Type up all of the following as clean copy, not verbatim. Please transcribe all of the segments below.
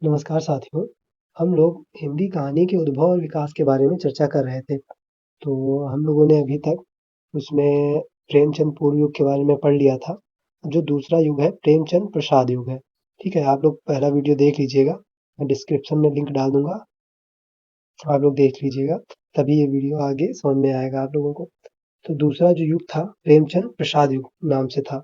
नमस्कार साथियों, हम लोग हिंदी कहानी के उद्भव और विकास के बारे में चर्चा कर रहे थे। तो हम लोगों ने अभी तक उसमें प्रेमचंद पूर्व युग के बारे में पढ़ लिया था। जो दूसरा युग है प्रेमचंद प्रसाद युग है। ठीक है, आप लोग पहला वीडियो देख लीजिएगा। मैं डिस्क्रिप्शन में लिंक डाल दूंगा, आप लोग देख लीजिएगा। तभी ये वीडियो आगे समझ में आएगा आप लोगों को। तो दूसरा जो युग था प्रेमचंद प्रसाद युग नाम से था।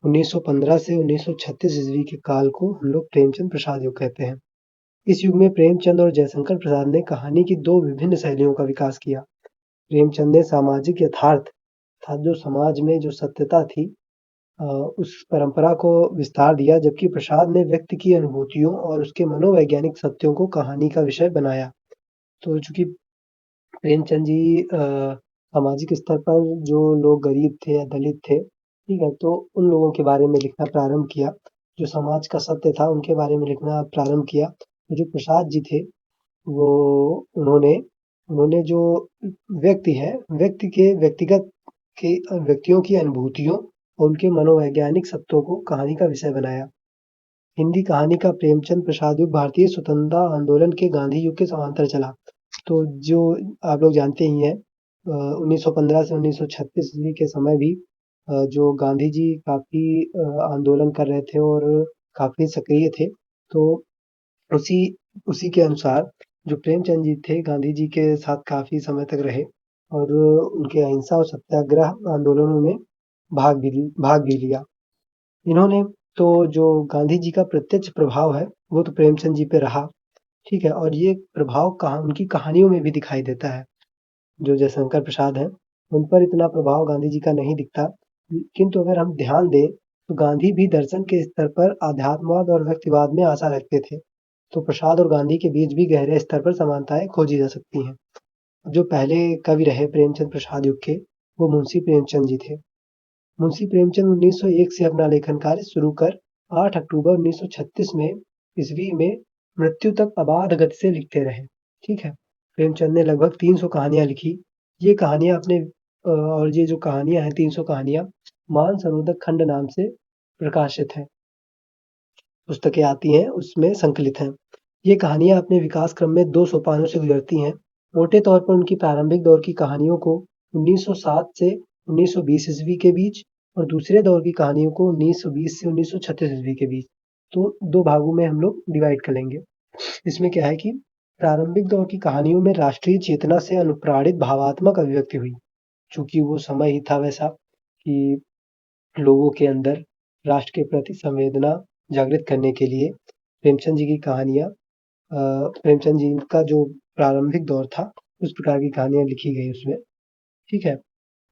1915 से 1936 ईस्वी के काल को हम लोग प्रेमचंद प्रसाद युग कहते हैं। इस युग में प्रेमचंद और जयशंकर प्रसाद ने कहानी की दो विभिन्न शैलियों का विकास किया। प्रेमचंद ने सामाजिक यथार्थ था, जो समाज में जो सत्यता थी, उस परंपरा को विस्तार दिया, जबकि प्रसाद ने व्यक्ति की अनुभूतियों और उसके मनोवैज्ञानिक सत्यों को कहानी का विषय बनाया। तो चूंकि प्रेमचंद जी सामाजिक स्तर पर जो लोग गरीब थे या दलित थे, ठीक है, तो उन लोगों के बारे में लिखना प्रारंभ किया। जो समाज का सत्य था उनके बारे में लिखना प्रारंभ किया। तो जो प्रसाद जी थे वो उन्होंने उन्होंने जो व्यक्ति है, व्यक्ति के व्यक्तिगत के व्यक्तियों की अनुभूतियों और उनके मनोवैज्ञानिक सत्यों को कहानी का विषय बनाया। हिंदी कहानी का प्रेमचंद प्रसाद युग भारतीय स्वतंत्रता आंदोलन के गांधी युग के समांतर चला। तो जो आप लोग जानते ही हैं, 1915 से 1936 ईस्वी के समय भी जो गांधी जी काफी आंदोलन कर रहे थे और काफी सक्रिय थे। तो उसी उसी के अनुसार जो प्रेमचंद जी थे गांधी जी के साथ काफी समय तक रहे और उनके अहिंसा और सत्याग्रह आंदोलनों में भाग भी लिया। इन्होंने तो जो गांधी जी का प्रत्यक्ष प्रभाव है वो तो प्रेमचंद जी पे रहा। ठीक है, और ये प्रभाव कहाँ उनकी कहानियों में भी दिखाई देता है। जो जयशंकर प्रसाद हैं उन पर इतना प्रभाव गांधी जी का नहीं दिखता, किंतु अगर हम ध्यान दें तो गांधी भी दर्शन के स्तर पर आध्यात्मवाद और व्यक्तिवाद में आशा रखते थे। तो प्रसाद और गांधी के बीच भी गहरे स्तर पर समानताएं खोजी जा सकती हैं। जो पहले कवि रहे प्रेमचंद प्रसाद युग के, वो मुंशी प्रेमचंद जी थे। मुंशी प्रेमचंद 1901 से अपना लेखन कार्य शुरू कर 8 अक्टूबर 1936 में ईस्वी में मृत्यु तक अबाध गति से लिखते रहे। ठीक है, प्रेमचंद ने लगभग 300 कहानियां लिखी। ये कहानियां अपने और ये जो कहानियां हैं 300 कहानियां मानसरोवर खंड नाम से प्रकाशित हैं, पुस्तकें आती हैं उसमें संकलित हैं। ये कहानियां अपने विकास क्रम में 2 सोपानों से गुजरती हैं। मोटे तौर पर उनकी प्रारंभिक दौर की कहानियों को 1907 से 1920 ईस्वी के बीच और दूसरे दौर की कहानियों को 1920 से 1936 ईस्वी के बीच, तो 2 भागों में हम लोग डिवाइड कर लेंगे। इसमें क्या है कि प्रारंभिक दौर की कहानियों में राष्ट्रीय चेतना से अनुप्राणित भावात्मक अभिव्यक्ति हुई। चूंकि वो समय ही था वैसा कि लोगों के अंदर राष्ट्र के प्रति संवेदना जागृत करने के लिए प्रेमचंद जी की कहानियाँ, प्रेमचंद जी का जो प्रारंभिक दौर था उस प्रकार की कहानियाँ लिखी गई उसमें। ठीक है,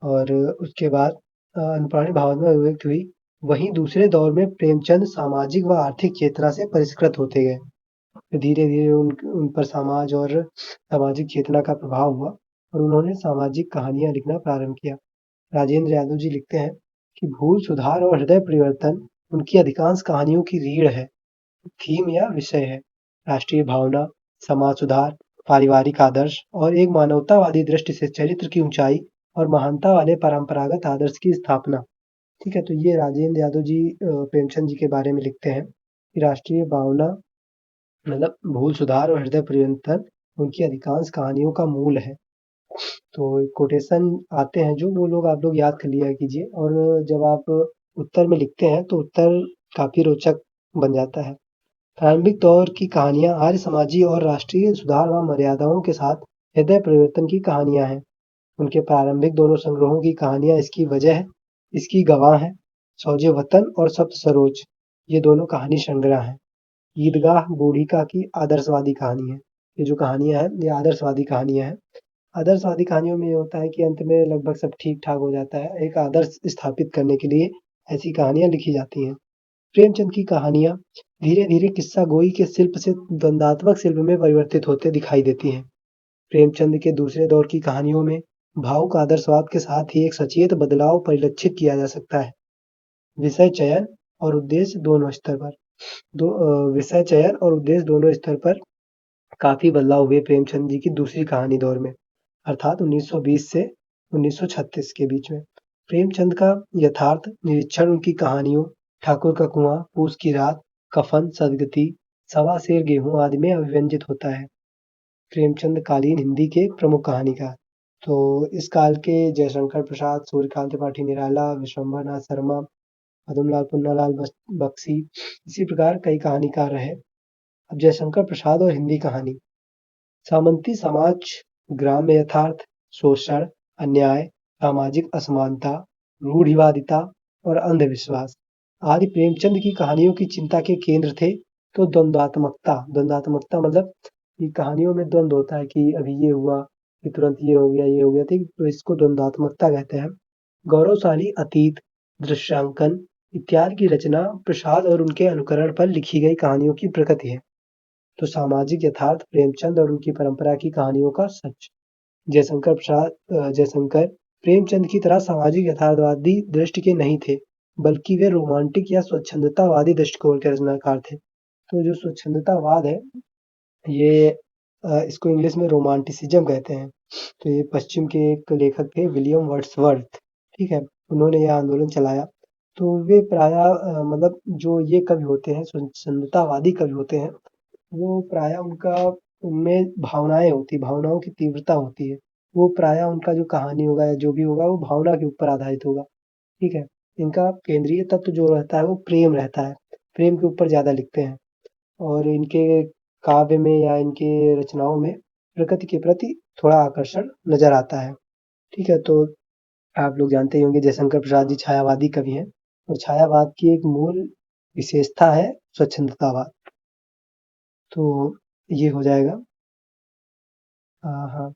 और उसके बाद अनुप्राणित भावना अभिव्यक्त हुई। वहीं दूसरे दौर में प्रेमचंद सामाजिक व आर्थिक चेतना से परिष्कृत होते गए। तो धीरे धीरे उन पर समाज और सामाजिक चेतना का प्रभाव हुआ और उन्होंने सामाजिक कहानियां लिखना प्रारंभ किया। राजेंद्र यादव जी लिखते हैं कि भूल सुधार और हृदय परिवर्तन उनकी अधिकांश कहानियों की रीढ़ है, थीम या विषय है। राष्ट्रीय भावना, समाज सुधार, पारिवारिक आदर्श और एक मानवतावादी दृष्टि से चरित्र की ऊंचाई और महानता वाले परंपरागत आदर्श की स्थापना। ठीक है, तो ये राजेंद्र यादव जी प्रेमचंद जी के बारे में लिखते हैं कि राष्ट्रीय भावना मतलब भूल सुधार और हृदय परिवर्तन उनकी अधिकांश कहानियों का मूल है। तो कोटेशन आते हैं जो वो लोग आप लोग याद कर लिया कीजिए, और जब आप उत्तर में लिखते हैं तो उत्तर काफी रोचक बन जाता है। प्रारंभिक दौर की कहानियां आर्य समाजी और राष्ट्रीय सुधार व मर्यादाओं के साथ हृदय परिवर्तन की कहानियां हैं। उनके प्रारंभिक दोनों संग्रहों की कहानियां इसकी वजह है, इसकी गवाह है। सौजे वतन और सप्त सरोज, ये दोनों कहानी संग्रह हैं। ईदगाह बूढ़िका की आदर्शवादी कहानी है। ये जो कहानियां हैं ये आदर्शवादी कहानियां हैं। आदर्शवादी कहानियों में ये होता है कि अंत में लगभग सब ठीक ठाक हो जाता है। एक आदर्श स्थापित करने के लिए ऐसी कहानियां लिखी जाती हैं। प्रेमचंद की कहानियां धीरे धीरे किस्सा गोई के शिल्प से द्वंदात्मक शिल्प में परिवर्तित होते दिखाई देती हैं। प्रेमचंद के दूसरे दौर की कहानियों में भावुक आदर्शवाद के साथ ही एक सचेत बदलाव परिलक्षित किया जा सकता है। विषय चयन और उद्देश्य दोनों स्तर पर विषय चयन और उद्देश्य दोनों स्तर पर काफी बदलाव हुए प्रेमचंद जी की दूसरी कहानी दौर में, अर्थात 1920 से 1936 के बीच में। प्रेमचंद का यथार्थ निरीक्षण उनकी कहानियों ठाकुर का कुआं, पूस की रात, कफन, सदगति, सवा सेर गेहूँ आदि में अभिव्यंजित होता है। प्रेमचंद कालीन हिंदी के प्रमुख कहानीकार। तो इस काल के जयशंकर प्रसाद, सूर्यकांत त्रिपाठी निराला, विश्वंभर नाथ शर्मा, पद्मलाल पुन्नालाल बख्शी, इसी प्रकार कई कहानीकार रहे। अब जयशंकर प्रसाद और हिंदी कहानी। सामंती समाज, ग्राम्य यथार्थ, शोषण, अन्याय, सामाजिक असमानता, रूढ़िवादिता और अंधविश्वास आदि प्रेमचंद की कहानियों की चिंता के केंद्र थे। तो द्वंद्वात्मकता मतलब कि कहानियों में द्वंद्व होता है कि अभी ये हुआ, कि तुरंत ये हो गया, ठीक? तो इसको द्वंद्वात्मकता कहते हैं। गौरवशाली अतीत, दृश्यांकन इत्यादि की रचना प्रसाद और उनके अनुकरण पर लिखी गई कहानियों की प्रकृति है। तो सामाजिक यथार्थ, प्रेमचंद और उनकी परंपरा की कहानियों का सच। जयशंकर प्रेमचंद की तरह सामाजिक यथार्थवादी दृष्टि के नहीं थे, बल्कि वे रोमांटिक या स्वच्छंदतावादी दृष्टिकोण के रचनाकार थे। तो जो स्वच्छंदतावाद है, ये इसको इंग्लिश में रोमांटिसिज्म कहते हैं। तो ये पश्चिम के एक लेखक थे, विलियम वर्ड्सवर्थ, ठीक है? उन्होंने यह आंदोलन चलाया। तो वे प्रायः मतलब जो ये कवि होते हैं, स्वच्छंदतावादी कवि होते हैं, वो प्रायः उनमें भावनाओं की तीव्रता होती है। वो प्रायः उनका जो कहानी होगा या जो भी होगा, वो भावना के ऊपर आधारित होगा, ठीक है? इनका केंद्रीय तत्व जो रहता है, वो प्रेम रहता है। प्रेम के ऊपर ज़्यादा लिखते हैं और इनके काव्य में या इनके रचनाओं में प्रकृति के प्रति थोड़ा आकर्षण नज़र आता है, ठीक है? तो आप लोग जानते ही होंगे जयशंकर प्रसाद जी छायावादी कवि हैं और छायावाद की एक मूल विशेषता है स्वच्छंदतावाद। तो ये हो जाएगा। हाँ,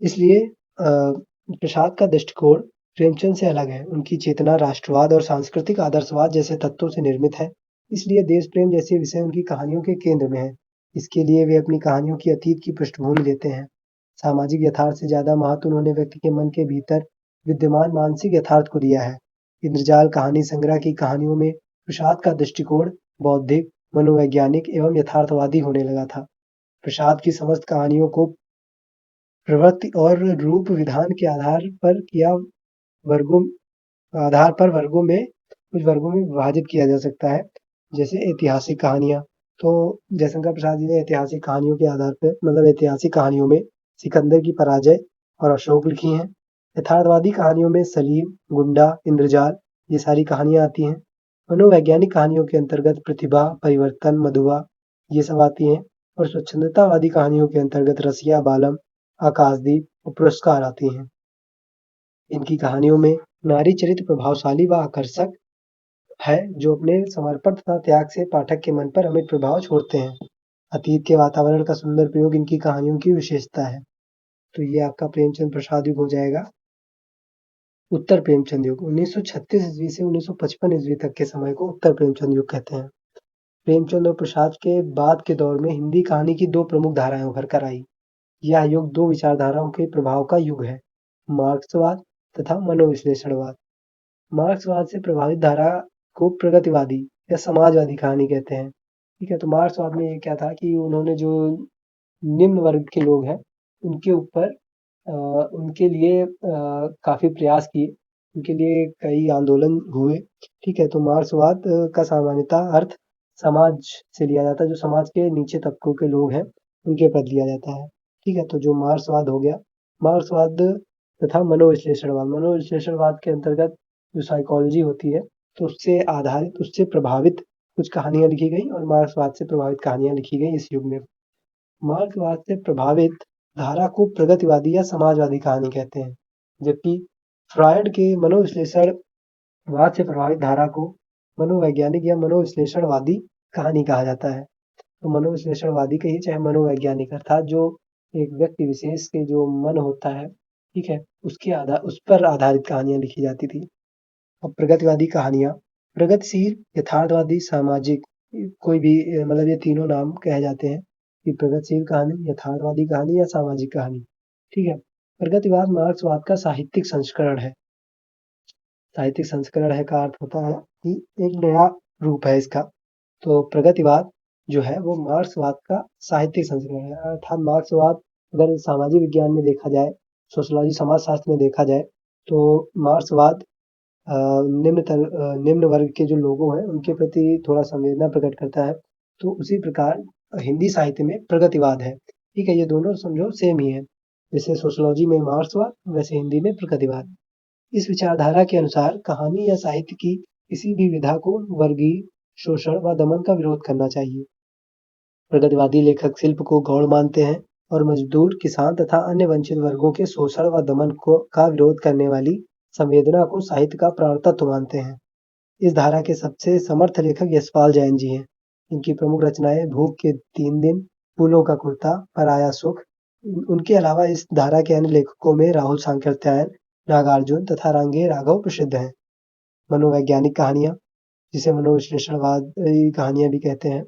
इसलिए प्रसाद का दृष्टिकोण प्रेमचंद से अलग है। उनकी चेतना राष्ट्रवाद और सांस्कृतिक आदर्शवाद जैसे तत्वों से निर्मित है, इसलिए देश प्रेम जैसे विषय उनकी कहानियों के केंद्र में है। इसके लिए वे अपनी कहानियों की अतीत की पृष्ठभूमि देते हैं। सामाजिक यथार्थ से ज़्यादा महत्व उन्होंने व्यक्ति के मन के भीतर विद्यमान मानसिक यथार्थ को दिया है। इंद्रजाल कहानी संग्रह की कहानियों में प्रसाद का दृष्टिकोण बौद्धिक, मनोवैज्ञानिक एवं यथार्थवादी होने लगा था। प्रसाद की समस्त कहानियों को प्रवृत्ति और रूप विधान के वर्गों आधार पर वर्गों में कुछ वर्गों में विभाजित किया जा सकता है। जैसे ऐतिहासिक कहानियाँ, तो जयशंकर प्रसाद जी ने ऐतिहासिक कहानियों के आधार पे मतलब ऐतिहासिक कहानियों में सिकंदर की पराजय और अशोक लिखी हैं। यथार्थवादी कहानियों में सलीम, गुंडा, इंद्रजाल ये सारी कहानियाँ आती हैं। मनोवैज्ञानिक कहानियों के अंतर्गत प्रतिभा, परिवर्तन, मधुआ ये सब आती हैं और स्वच्छंदतावादी कहानियों के अंतर्गत रसिया, बालम, आकाशदीप और पुरस्कार आती हैं। इनकी कहानियों में नारी चरित्र प्रभावशाली व आकर्षक है, जो अपने समर्पण तथा त्याग से पाठक के मन पर अमिट प्रभाव छोड़ते हैं। अतीत के वातावरण का सुंदर प्रयोग इनकी कहानियों की विशेषता है। तो ये आपका प्रेमचंद प्रसाद युग हो जाएगा। उत्तर प्रेमचंद युग 1936 ईस्वी से 1955 ईस्वी तक के समय को उत्तर प्रेमचंद युग कहते हैं। प्रेमचंद और प्रसाद के बाद के दौर में हिंदी कहानी की दो प्रमुख धाराएं उभर कर आई। यह युग दो विचारधाराओं के प्रभाव का युग है, मार्क्सवाद तथा मनोविश्लेषणवाद। मार्क्सवाद से प्रभावित धारा को प्रगतिवादी या समाजवादी कहानी कहते हैं, ठीक है? तो मार्क्सवाद में ये क्या था कि उन्होंने जो निम्न वर्ग के लोग हैं, उनके ऊपर उनके लिए काफ़ी प्रयास किए, उनके लिए कई आंदोलन हुए, ठीक है? तो मार्क्सवाद का सामान्यतः अर्थ समाज से लिया जाता है, जो समाज के नीचे तबकों के लोग हैं, उनके प्रति लिया जाता है, ठीक है? तो जो मार्क्सवाद हो गया, मार्क्सवाद तथा मनोविश्लेषणवाद के अंतर्गत जो साइकोलॉजी होती है, तो उससे प्रभावित कुछ कहानियाँ लिखी गई और मार्क्सवाद से प्रभावित कहानियाँ लिखी गई इस युग में। मार्क्सवाद से प्रभावित धारा को प्रगतिवादी या समाजवादी कहानी कहते हैं, जबकि फ्रॉयड के मनोविश्लेषणवाद से प्रभावित धारा को मनोवैज्ञानिक या मनोविश्लेषणवादी कहानी कहा जाता है। तो मनोविश्लेषणवादी कहिए चाहे मनोवैज्ञानिक, अर्थात जो एक व्यक्ति विशेष के जो मन होता है, ठीक है? उस पर आधारित कहानियाँ लिखी जाती थी। अब प्रगतिवादी कहानियाँ, प्रगतिशील, यथार्थवादी, सामाजिक, कोई भी मतलब ये तीनों नाम कहे जाते हैं कि प्रगतिशील कहानी, यथार्थवादी कहानी या सामाजिक कहानी, ठीक है? प्रगतिवाद मार्क्सवाद का साहित्यिक संस्करण है। साहित्यिक संस्करण है का अर्थ होता है कि एक नया रूप है इसका। तो प्रगतिवाद जो है वो मार्क्सवाद का साहित्यिक संस्करण है, अर्थात मार्क्सवाद अगर सामाजिक विज्ञान में देखा जाए, सोशियोलॉजी समाजशास्त्र में देखा जाए, तो मार्क्सवाद निम्न वर्ग के जो लोगों हैं उनके प्रति थोड़ा संवेदना प्रकट करता है तो उसी प्रकार हिंदी साहित्य में प्रगतिवाद है। ठीक है, ये दोनों समझो सेम ही है। जैसे सोशियोलॉजी में मार्क्सवाद, वैसे हिंदी में प्रगतिवाद। इस विचारधारा के अनुसार कहानी या साहित्य की किसी भी विधा को वर्गीय शोषण व दमन का विरोध करना चाहिए। प्रगतिवादी लेखक शिल्प को गौण मानते हैं और मजदूर, किसान तथा अन्य वंचित वर्गों के शोषण व दमन का विरोध करने वाली संवेदना को साहित्य का प्राण तत्व मानते हैं। इस धारा के सबसे समर्थ लेखक यशपाल जैन जी हैं। इनकी प्रमुख रचनाएं भूख के 3 दिन, फूलों का कुर्ता, पराया सुख। उनके अलावा इस धारा के अन्य लेखकों में राहुल सांकृत्यायन, नागार्जुन तथा रांगे राघव प्रसिद्ध हैं। मनोवैज्ञानिक कहानियां, जिसे मनोविश्लेषणवाद कहानियां भी कहते हैं।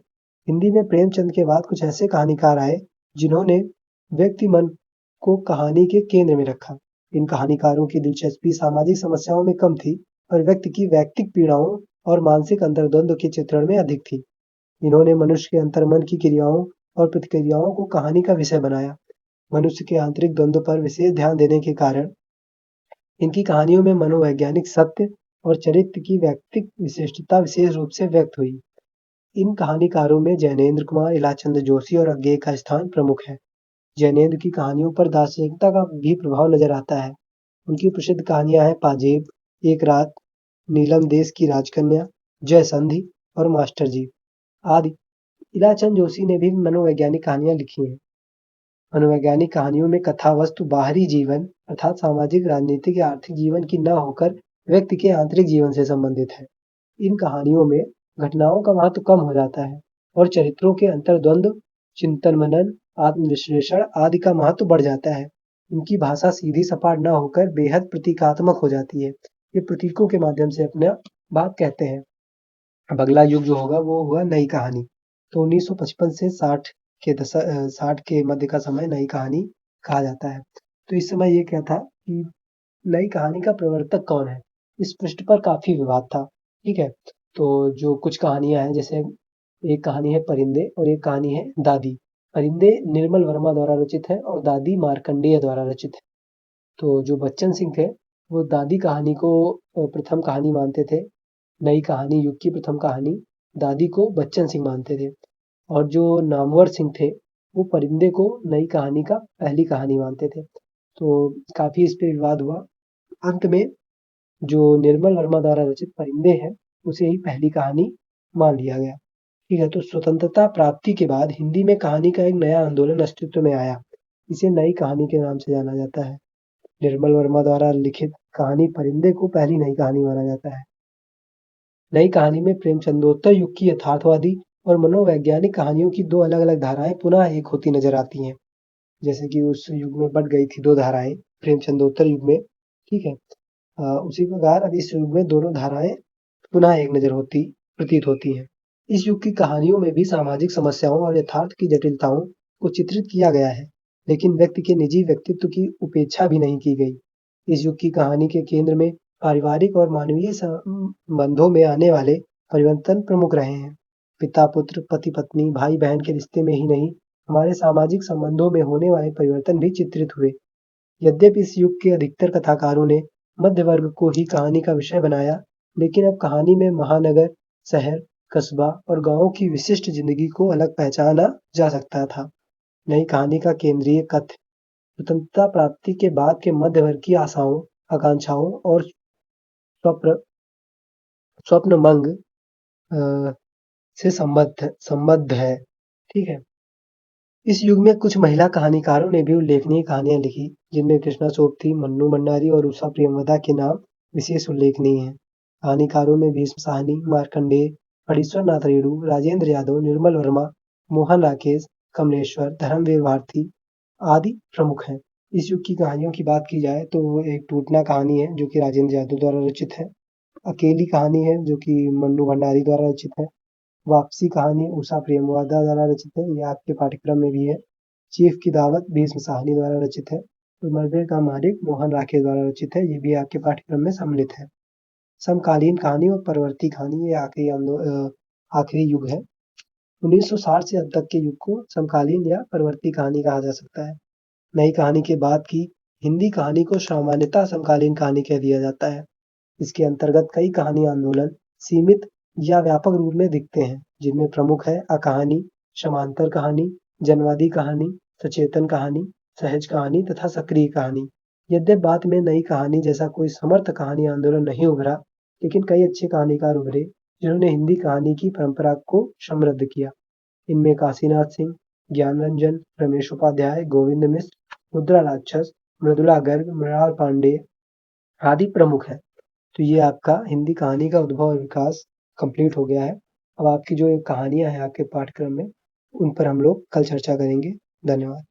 हिंदी में प्रेमचंद के बाद कुछ ऐसे कहानीकार आए जिन्होंने व्यक्ति मन को कहानी के केंद्र में रखा। इन कहानीकारों की दिलचस्पी सामाजिक समस्याओं में कम थी और व्यक्ति की वैयक्तिक पीड़ाओं और मानसिक अंतर्द्वंद के चित्रण में अधिक थी। इन्होंने मनुष्य के अंतर्मन की क्रियाओं और प्रतिक्रियाओं को कहानी का विषय बनाया। मनुष्य के आंतरिक द्वंद्व पर विशेष ध्यान देने के कारण इनकी कहानियों में मनोवैज्ञानिक सत्य और चरित्र की व्यक्तिक विशिष्टता विशेष रूप से व्यक्त हुई। इन कहानीकारों में जैनेन्द्र कुमार, इलाचंद जोशी और अज्ञे का स्थान प्रमुख है। जैनेन्द्र की कहानियों पर दार्शनिकता का भी प्रभाव नजर आता है। उनकी प्रसिद्ध कहानियां हैं पाजेब, एक रात, नीलम देश की राजकन्या, जय संधि और मास्टर जी आदि। इलाचंद जोशी ने भी मनोवैज्ञानिक कहानियां लिखी हैं। मनोवैज्ञानिक कहानियों में कथा वस्तु बाहरी जीवन अर्थात सामाजिक, राजनीतिक या आर्थिक जीवन की न होकर व्यक्ति के आंतरिक जीवन से संबंधित है। इन कहानियों में घटनाओं का महत्व कम हो जाता है और चरित्रों के अंतर्द्वंद, चिंतन मनन, आत्मविश्लेषण आदि का महत्व बढ़ जाता है। इनकी भाषा सीधी सपाट न होकर बेहद प्रतीकात्मक हो जाती है। ये प्रतीकों के माध्यम से अपना बात कहते हैं। अब अगला युग जो होगा वो हुआ नई कहानी। तो 1955 से 60 के मध्य का समय नई कहानी कहा जाता है। तो इस समय ये क्या था कि नई कहानी का प्रवर्तक कौन है, इस पृष्ठ पर काफी विवाद था। ठीक है, तो जो कुछ कहानियां हैं, जैसे एक कहानी है परिंदे और एक कहानी है दादी। परिंदे निर्मल वर्मा द्वारा रचित है और दादी मार्कंडेय द्वारा रचित है। तो जो बच्चन सिंह थे वो दादी कहानी को प्रथम कहानी मानते थे। नई कहानी युग की प्रथम कहानी दादी को बच्चन सिंह मानते थे और जो नामवर सिंह थे वो परिंदे को नई कहानी का पहली कहानी मानते थे। तो काफी इस पे विवाद हुआ। अंत में जो निर्मल वर्मा द्वारा रचित परिंदे है उसे ही पहली कहानी मान लिया गया। ठीक है, तो स्वतंत्रता प्राप्ति के बाद हिंदी में कहानी का एक नया आंदोलन अस्तित्व में आया। इसे नई कहानी के नाम से जाना जाता है। निर्मल वर्मा द्वारा लिखित कहानी परिंदे को पहली नई कहानी माना जाता है। नई कहानी में प्रेमचंदोत्तर युग की यथार्थवादी और मनोवैज्ञानिक कहानियों की दो अलग अलग धाराएं पुनः एक होती नजर आती हैं। जैसे कि उस युग में बट गई थी दो धाराएं प्रेमचंदोत्तर युग में। ठीक है, उसी प्रकार अब इस युग में दोनों धाराएं पुनः एक नजर होती प्रतीत होती हैं। इस युग की कहानियों में भी सामाजिक समस्याओं और यथार्थ की जटिलताओं को चित्रित किया गया है, लेकिन व्यक्ति के निजी व्यक्तित्व की उपेक्षा भी नहीं की गई। इस युग की कहानी के केंद्र में पारिवारिक और मानवीय संबंधों में आने वाले परिवर्तन प्रमुख रहे हैं। पिता पुत्र, पति पत्नी, भाई बहन के रिश्ते में ही नहीं, हमारे सामाजिक संबंधों में होने वाले परिवर्तन भी चित्रित हुए। यद्यपि इस युग के अधिकतर कथाकारों ने मध्य वर्ग को ही कहानी का विषय बनाया, लेकिन अब कहानी में महानगर, शहर, कस्बा और गांवों की विशिष्ट जिंदगी को अलग पहचाना जा सकता था। नई कहानी का केंद्रीय कथ्य स्वतंत्रता प्राप्ति के बाद के मध्य वर्ग की आशाओं, आकांक्षाओं और स्वप्नमंग से संबद्ध है। ठीक है, इस युग में कुछ महिला कहानीकारों ने भी उल्लेखनीय कहानियां लिखी, जिनमें कृष्णा सोबती, मन्नू भंडारी और उषा प्रेमवदा के नाम विशेष उल्लेखनीय हैं। कहानीकारों में भीष्म साहनी, मार्कंडेय, फणीश्वर नाथ रेणु, राजेंद्र यादव, निर्मल वर्मा, मोहन राकेश, कमलेश्वर, धर्मवीर भारती आदि प्रमुख हैं। इस युग की कहानियों की बात की जाए तो एक टूटना कहानी है जो कि राजेंद्र यादव द्वारा रचित है। अकेली कहानी है जो कि मन्नू भंडारी द्वारा रचित है। वापसी कहानी उषा प्रेमवदा द्वारा रचित है, ये आपके पाठ्यक्रम में भी है। चीफ की दावत भीष्म साहनी द्वारा रचित है। तो मलबे का मालिक मोहन राकेश द्वारा रचित है, ये भी आपके पाठ्यक्रम में सम्मिलित है। समकालीन कहानी और परवर्ती कहानी ये आखिरी युग है। 1960 से अब तक के युग को समकालीन या परवर्ती कहानी कहा जा सकता है। नई कहानी के बाद की हिंदी कहानी को सामान्यतः समकालीन कहानी कह दिया जाता है। इसके अंतर्गत कई कहानी आंदोलन सीमित या व्यापक रूप में दिखते हैं। जिनमें प्रमुख है अकहानी, समांतर कहानी, जनवादी कहानी, सचेतन कहानी, सहज कहानी तथा सक्रिय कहानी। यद्यपि बाद में नई कहानी जैसा कोई समर्थ कहानी आंदोलन नहीं उभरा, लेकिन कई अच्छे कहानीकार उभरे जिन्होंने हिंदी कहानी की परंपरा को समृद्ध किया। इनमें काशीनाथ सिंह, ज्ञानरंजन, रमेश उपाध्याय, गोविंद मिश्र, मुद्रा राक्षस, मृदुला गर्ग, मृणाल पांडेय आदि प्रमुख हैं। तो ये आपका हिंदी कहानी का उद्भव और विकास कंप्लीट हो गया है। अब आपकी जो कहानियाँ हैं आपके पाठ्यक्रम में, उन पर हम लोग कल चर्चा करेंगे। धन्यवाद।